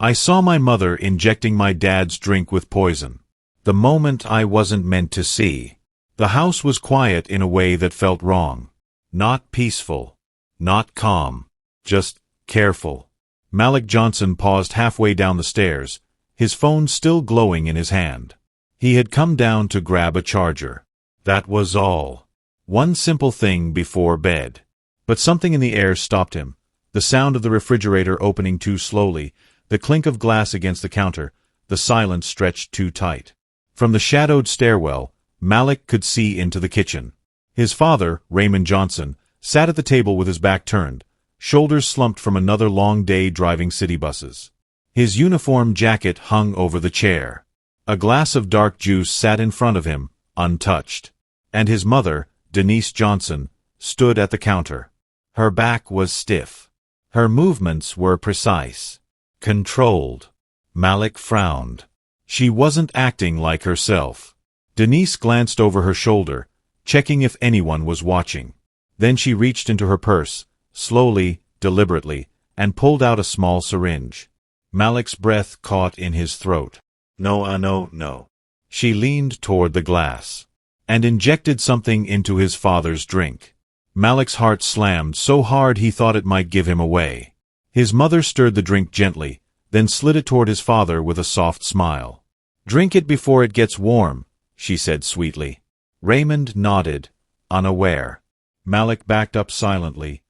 I saw my mother injecting my dad's drink with poison. The moment I wasn't meant to see. The house was quiet in a way that felt wrong. Not peaceful. Not calm. Just careful. Malik Johnson paused halfway down the stairs, his phone still glowing in his hand. He had come down to grab a charger. That was all. One simple thing before bed. But something in the air stopped him. The sound of the refrigerator opening too slowly, the clink of glass against the counter, the silence stretched too tight. From the shadowed stairwell, Malik could see into the kitchen. His father, Raymond Johnson, sat at the table with his back turned, shoulders slumped from another long day driving city buses. His uniform jacket hung over the chair. A glass of dark juice sat in front of him, untouched. And his mother, Denise Johnson, stood at the counter. Her back was stiff. Her movements were precise. Controlled. Malik frowned. She wasn't acting like herself. Denise glanced over her shoulder, checking if anyone was watching. Then she reached into her purse, slowly, deliberately, and pulled out a small syringe. Malik's breath caught in his throat. No. She leaned toward the glass and injected something into his father's drink. Malik's heart slammed so hard he thought it might give him away. His mother stirred the drink gently, then slid it toward his father with a soft smile. "Drink it before it gets warm," she said sweetly. Raymond nodded, unaware. Malik backed up silently,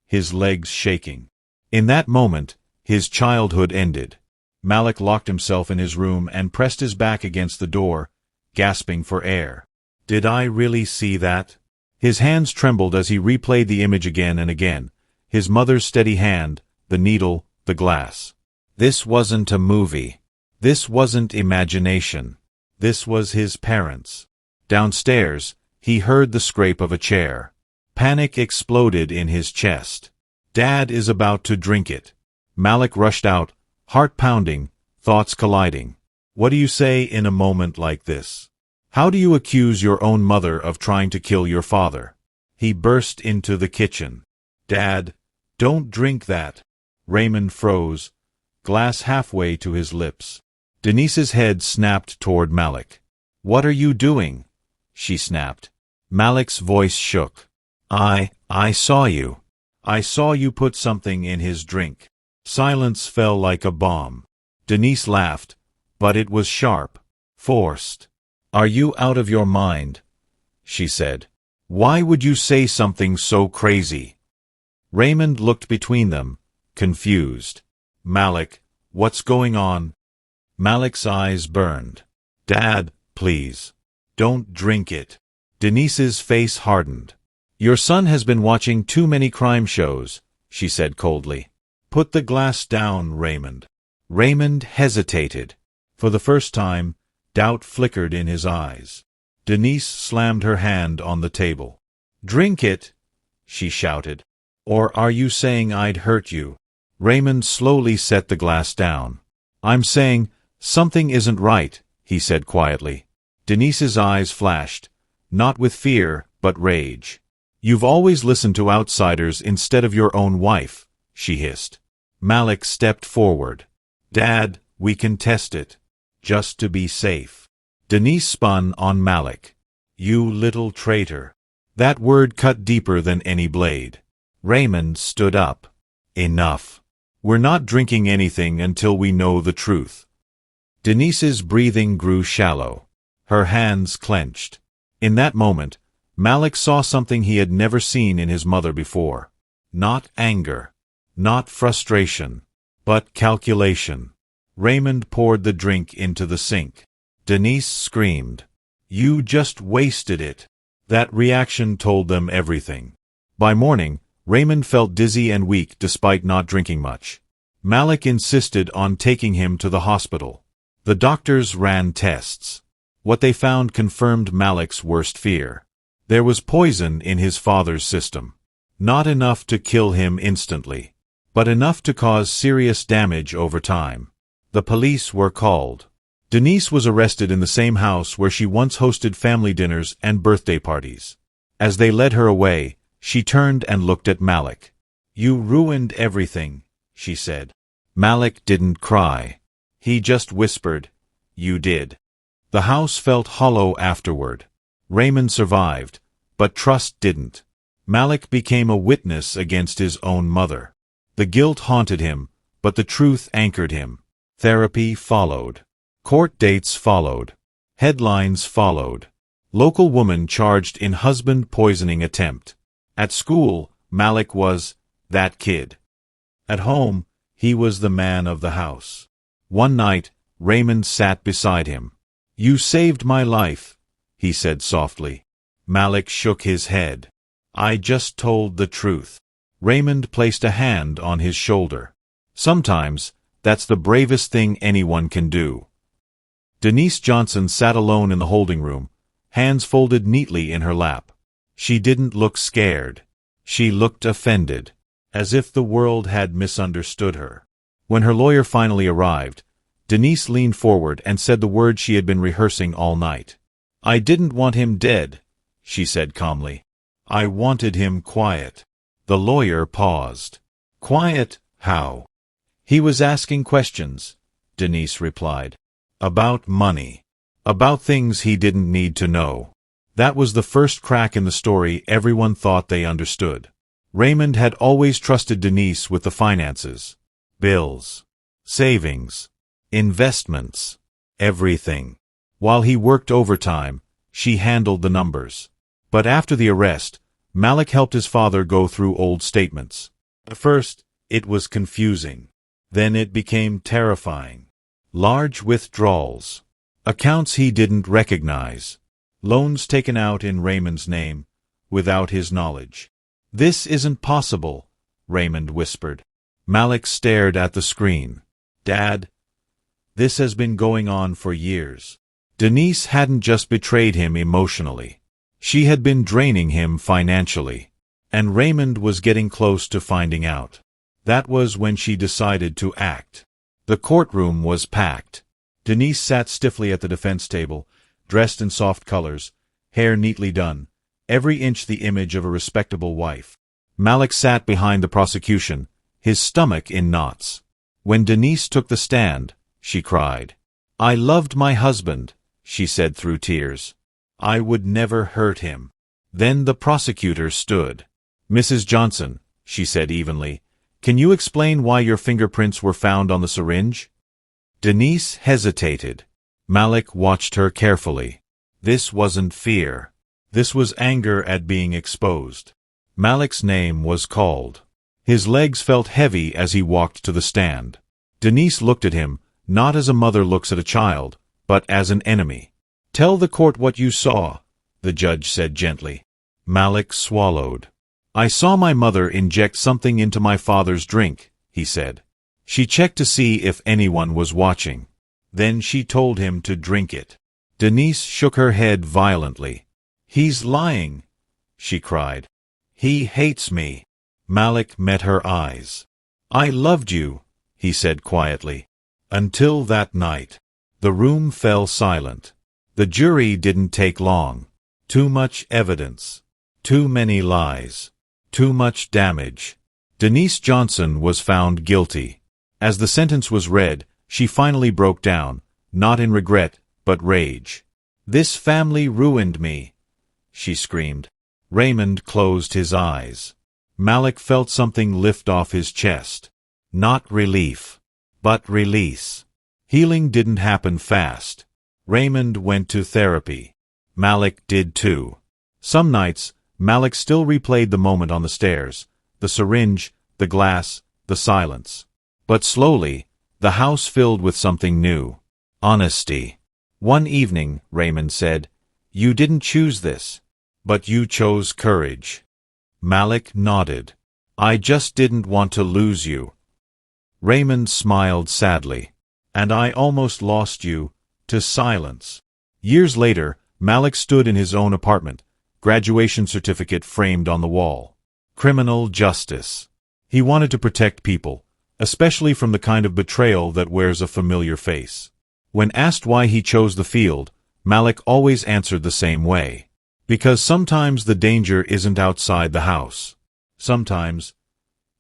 his legs shaking. In that moment, his childhood ended. Malik locked himself in his room and pressed his back against the door, gasping for air. Did I really see that? His hands trembled as he replayed the image again and again, his mother's steady hand, the needle, the glass. This wasn't a movie. This wasn't imagination. This was his parents. Downstairs, he heard the scrape of a chair. Panic exploded in his chest. Dad is about to drink it. Malik rushed out, heart pounding, thoughts colliding. What do you say in a moment like this? How do you accuse your own mother of trying to kill your father? He burst into the kitchen. Dad, don't drink that. Raymond froze, glass halfway to his lips. Denise's head snapped toward Malik. What are you doing? She snapped. Malik's voice shook. I saw you. I saw you put something in his drink. Silence fell like a bomb. Denise laughed, but it was sharp, forced. Are you out of your mind? She said. Why would you say something so crazy? Raymond looked between them, confused. Malik, what's going on? Malik's eyes burned. Dad, please. Don't drink it. Denise's face hardened. Your son has been watching too many crime shows, she said coldly. Put the glass down, Raymond. Raymond hesitated. For the first time, doubt flickered in his eyes. Denise slammed her hand on the table. Drink it, she shouted. Or are you saying I'd hurt you? Raymond slowly set the glass down. I'm saying, something isn't right, he said quietly. Denise's eyes flashed, not with fear, but rage. You've always listened to outsiders instead of your own wife, she hissed. Malik stepped forward. Dad, we can test it. Just to be safe. Denise spun on Malik. You little traitor. That word cut deeper than any blade. Raymond stood up. Enough. We're not drinking anything until we know the truth. Denise's breathing grew shallow. Her hands clenched. In that moment, Malik saw something he had never seen in his mother before. Not anger. Not frustration. But calculation. Raymond poured the drink into the sink. Denise screamed. You just wasted it. That reaction told them everything. By morning, Raymond felt dizzy and weak despite not drinking much. Malik insisted on taking him to the hospital. The doctors ran tests. What they found confirmed Malik's worst fear. There was poison in his father's system. Not enough to kill him instantly, but enough to cause serious damage over time. The police were called. Denise was arrested in the same house where she once hosted family dinners and birthday parties. As they led her away, she turned and looked at Malik. You ruined everything, she said. Malik didn't cry. He just whispered, "You did." The house felt hollow afterward. Raymond survived, but trust didn't. Malik became a witness against his own mother. The guilt haunted him, but the truth anchored him. Therapy followed. Court dates followed. Headlines followed. Local woman charged in husband poisoning attempt. At school, Malik was that kid. At home, he was the man of the house. One night, Raymond sat beside him. "You saved my life," he said softly. Malik shook his head. "I just told the truth." Raymond placed a hand on his shoulder. "Sometimes, that's the bravest thing anyone can do." Denise Johnson sat alone in the holding room, hands folded neatly in her lap. She didn't look scared. She looked offended, as if the world had misunderstood her. When her lawyer finally arrived, Denise leaned forward and said the words she had been rehearsing all night. "I didn't want him dead," she said calmly. "I wanted him quiet." The lawyer paused. "Quiet, how?" "He was asking questions," Denise replied. "About money. About things he didn't need to know." That was the first crack in the story everyone thought they understood. Raymond had always trusted Denise with the finances. Bills. Savings. Investments. Everything. While he worked overtime, she handled the numbers. But after the arrest, Malik helped his father go through old statements. At first, it was confusing. Then it became terrifying. Large withdrawals. Accounts he didn't recognize. Loans taken out in Raymond's name, without his knowledge. "This isn't possible," Raymond whispered. Malik stared at the screen. "Dad, this has been going on for years." Denise hadn't just betrayed him emotionally. She had been draining him financially. And Raymond was getting close to finding out. That was when she decided to act. The courtroom was packed. Denise sat stiffly at the defense table, dressed in soft colors, hair neatly done, every inch the image of a respectable wife. Malik sat behind the prosecution, his stomach in knots. When Denise took the stand, she cried. "I loved my husband," she said through tears. "I would never hurt him." Then the prosecutor stood. "Mrs. Johnson," she said evenly, "can you explain why your fingerprints were found on the syringe?" Denise hesitated. Malik watched her carefully. This wasn't fear. This was anger at being exposed. Malik's name was called. His legs felt heavy as he walked to the stand. Denise looked at him, not as a mother looks at a child, but as an enemy. "Tell the court what you saw," the judge said gently. Malik swallowed. "I saw my mother inject something into my father's drink," he said. "She checked to see if anyone was watching. Then she told him to drink it." Denise shook her head violently. "He's lying," she cried. "He hates me." Malik met her eyes. "I loved you," he said quietly. "Until that night." The room fell silent. The jury didn't take long. Too much evidence. Too many lies. Too much damage. Denise Johnson was found guilty. As the sentence was read, she finally broke down, not in regret, but rage. "This family ruined me," she screamed. Raymond closed his eyes. Malik felt something lift off his chest. Not relief, but release. Healing didn't happen fast. Raymond went to therapy. Malik did too. Some nights, Malik still replayed the moment on the stairs, the syringe, the glass, the silence. But slowly, the house filled with something new. Honesty. One evening, Raymond said, "You didn't choose this, but you chose courage." Malik nodded. "I just didn't want to lose you." Raymond smiled sadly. "And I almost lost you, to silence." Years later, Malik stood in his own apartment, graduation certificate framed on the wall. Criminal justice. He wanted to protect people, especially from the kind of betrayal that wears a familiar face. When asked why he chose the field, Malik always answered the same way. Because sometimes the danger isn't outside the house. Sometimes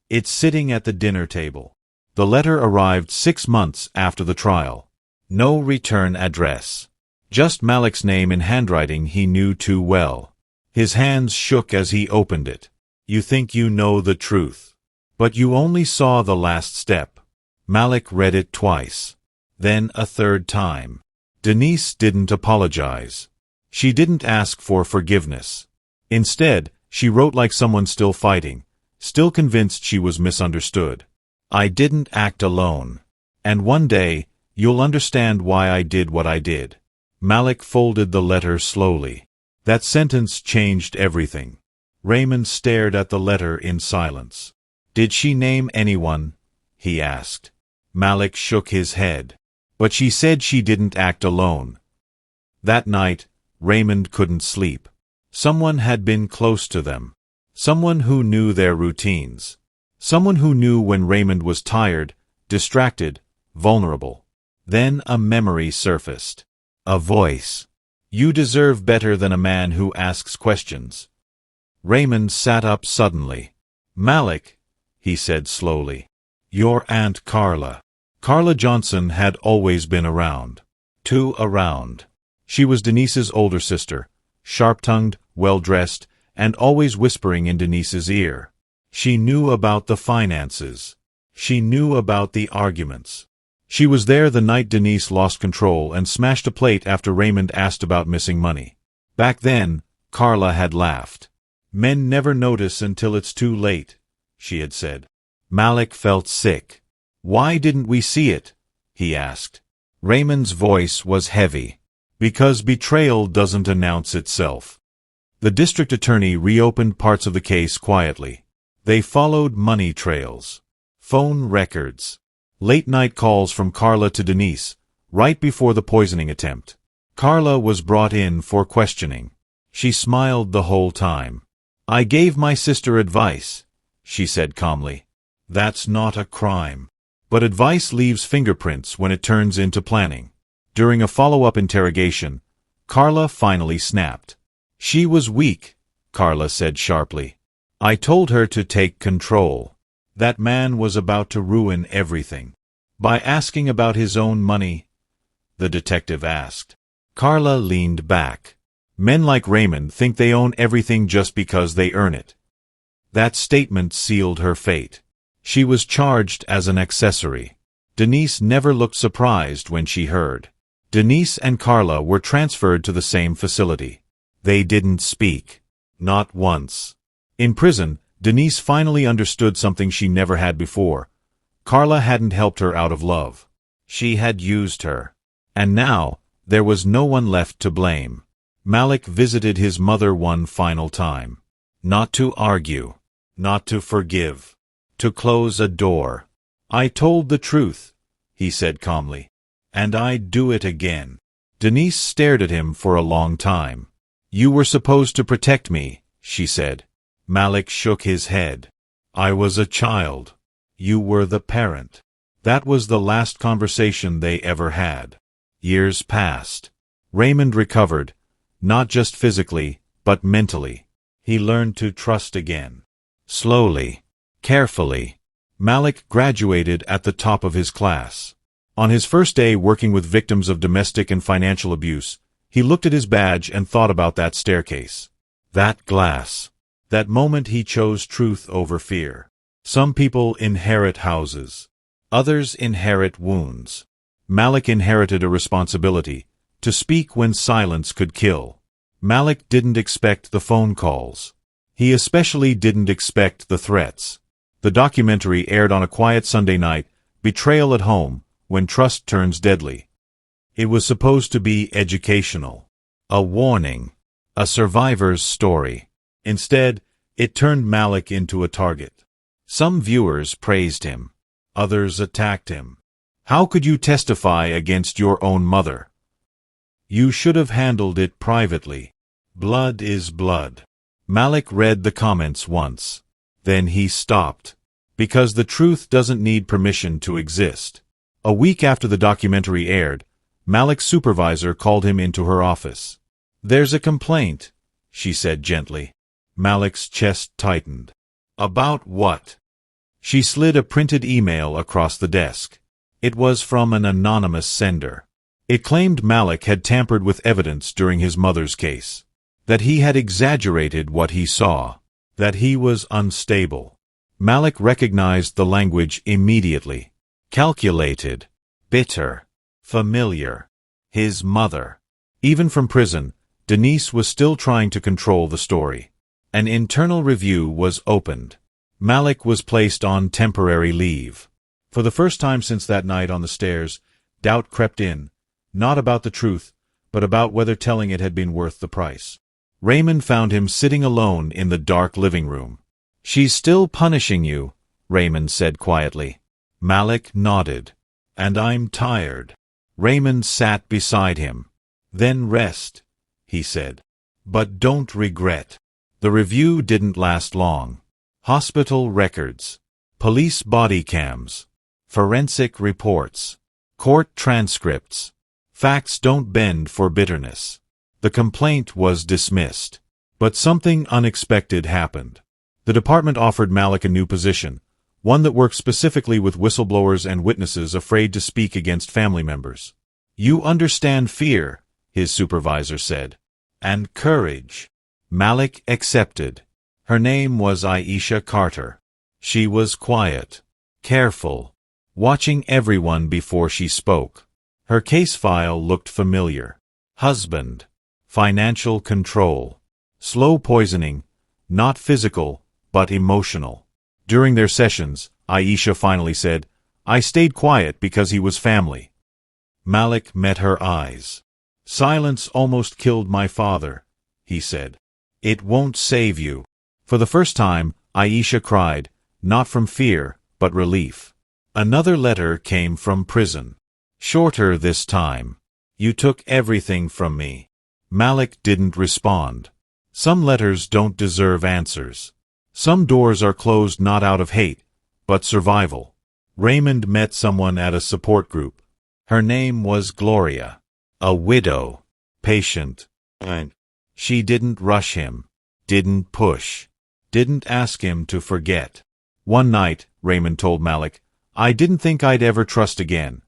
it's sitting at the dinner table. The letter arrived 6 months after the trial. No return address. Just Malik's name in handwriting he knew too well. His hands shook as he opened it. You think you know the truth. But you only saw the last step. Malik read it twice. Then a third time. Denise didn't apologize. She didn't ask for forgiveness. Instead, she wrote like someone still fighting, still convinced she was misunderstood. I didn't act alone. And one day, you'll understand why I did what I did. Malik folded the letter slowly. That sentence changed everything. Raymond stared at the letter in silence. Did she name anyone? He asked. Malik shook his head. But she said she didn't act alone. That night, Raymond couldn't sleep. Someone had been close to them. Someone who knew their routines. Someone who knew when Raymond was tired, distracted, vulnerable. Then a memory surfaced. A voice. You deserve better than a man who asks questions. Raymond sat up suddenly. Malik, he said slowly. Your Aunt Carla. Carla Johnson had always been around. Too around. She was Denise's older sister, sharp-tongued, well-dressed, and always whispering in Denise's ear. She knew about the finances. She knew about the arguments. She was there the night Denise lost control and smashed a plate after Raymond asked about missing money. Back then, Carla had laughed. Men never notice until it's too late, she had said. Malik felt sick. Why didn't we see it? He asked. Raymond's voice was heavy. Because betrayal doesn't announce itself. The district attorney reopened parts of the case quietly. They followed money trails, phone records, late-night calls from Carla to Denise, right before the poisoning attempt. Carla was brought in for questioning. She smiled the whole time. I gave my sister advice, she said calmly. That's not a crime. But advice leaves fingerprints when it turns into planning. During a follow-up interrogation, Carla finally snapped. She was weak, Carla said sharply. I told her to take control. That man was about to ruin everything. By asking about his own money, the detective asked. Carla leaned back. Men like Raymond think they own everything just because they earn it. That statement sealed her fate. She was charged as an accessory. Denise never looked surprised when she heard. Denise and Carla were transferred to the same facility. They didn't speak. Not once. In prison, Denise finally understood something she never had before. Carla hadn't helped her out of love. She had used her. And now, there was no one left to blame. Malik visited his mother one final time. Not to argue. Not to forgive. To close a door. I told the truth, he said calmly. And I'd do it again. Denise stared at him for a long time. You were supposed to protect me, she said. Malik shook his head. I was a child. You were the parent. That was the last conversation they ever had. Years passed. Raymond recovered, not just physically, but mentally. He learned to trust again. Slowly, carefully. Malik graduated at the top of his class. On his first day working with victims of domestic and financial abuse, he looked at his badge and thought about that staircase. That glass. That moment he chose truth over fear. Some people inherit houses. Others inherit wounds. Malik inherited a responsibility, to speak when silence could kill. Malik didn't expect the phone calls. He especially didn't expect the threats. The documentary aired on a quiet Sunday night, Betrayal at Home, When Trust Turns Deadly. It was supposed to be educational. A warning. A survivor's story. Instead, it turned Malik into a target. Some viewers praised him. Others attacked him. How could you testify against your own mother? You should have handled it privately. Blood is blood. Malik read the comments once. Then he stopped. Because the truth doesn't need permission to exist. A week after the documentary aired, Malik's supervisor called him into her office. There's a complaint, she said gently. Malik's chest tightened. About what? She slid a printed email across the desk. It was from an anonymous sender. It claimed Malik had tampered with evidence during his mother's case, that he had exaggerated what he saw, that he was unstable. Malik recognized the language immediately. Calculated, bitter, familiar. His mother. Even from prison, Denise was still trying to control the story. An internal review was opened. Malik was placed on temporary leave. For the first time since that night on the stairs, doubt crept in, not about the truth, but about whether telling it had been worth the price. Raymond found him sitting alone in the dark living room. "She's still punishing you," Raymond said quietly. Malik nodded. "And I'm tired." Raymond sat beside him. "Then rest," he said. "But don't regret." The review didn't last long. Hospital records, police body cams, forensic reports, court transcripts. Facts don't bend for bitterness. The complaint was dismissed. But something unexpected happened. The department offered Malik a new position, one that worked specifically with whistleblowers and witnesses afraid to speak against family members. "You understand fear," his supervisor said. "And courage." Malik accepted. Her name was Aisha Carter. She was quiet, careful, watching everyone before she spoke. Her case file looked familiar. Husband, financial control, slow poisoning, not physical, but emotional. During their sessions, Aisha finally said, "I stayed quiet because he was family." Malik met her eyes. "Silence almost killed my father," he said. "It won't save you." For the first time, Aisha cried, not from fear, but relief. Another letter came from prison. Shorter this time. "You took everything from me." Malik didn't respond. Some letters don't deserve answers. Some doors are closed not out of hate, but survival. Raymond met someone at a support group. Her name was Gloria. A widow. Patient. And she didn't rush him. Didn't push. Didn't ask him to forget. "One night," Raymond told Malik, "I didn't think I'd ever trust again."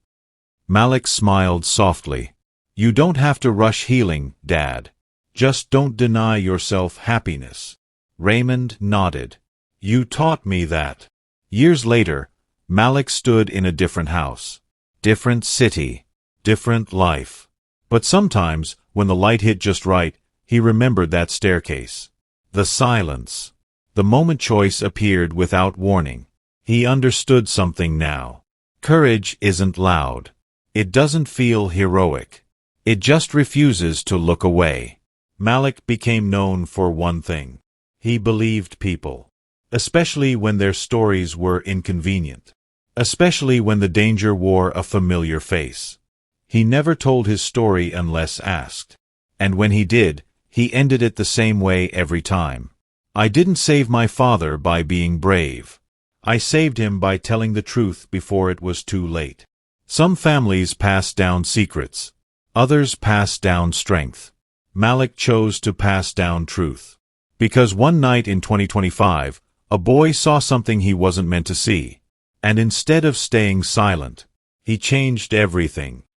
Malik smiled softly. "You don't have to rush healing, Dad. Just don't deny yourself happiness." Raymond nodded. "You taught me that." Years later, Malik stood in a different house. Different city. Different life. But sometimes, when the light hit just right, he remembered that staircase. The silence. The moment choice appeared without warning. He understood something now. Courage isn't loud. It doesn't feel heroic. It just refuses to look away. Malik became known for one thing. He believed people. Especially when their stories were inconvenient. Especially when the danger wore a familiar face. He never told his story unless asked. And when he did, he ended it the same way every time. "I didn't save my father by being brave. I saved him by telling the truth before it was too late." Some families pass down secrets. Others pass down strength. Malik chose to pass down truth. Because one night in 2025, a boy saw something he wasn't meant to see. And instead of staying silent, he changed everything.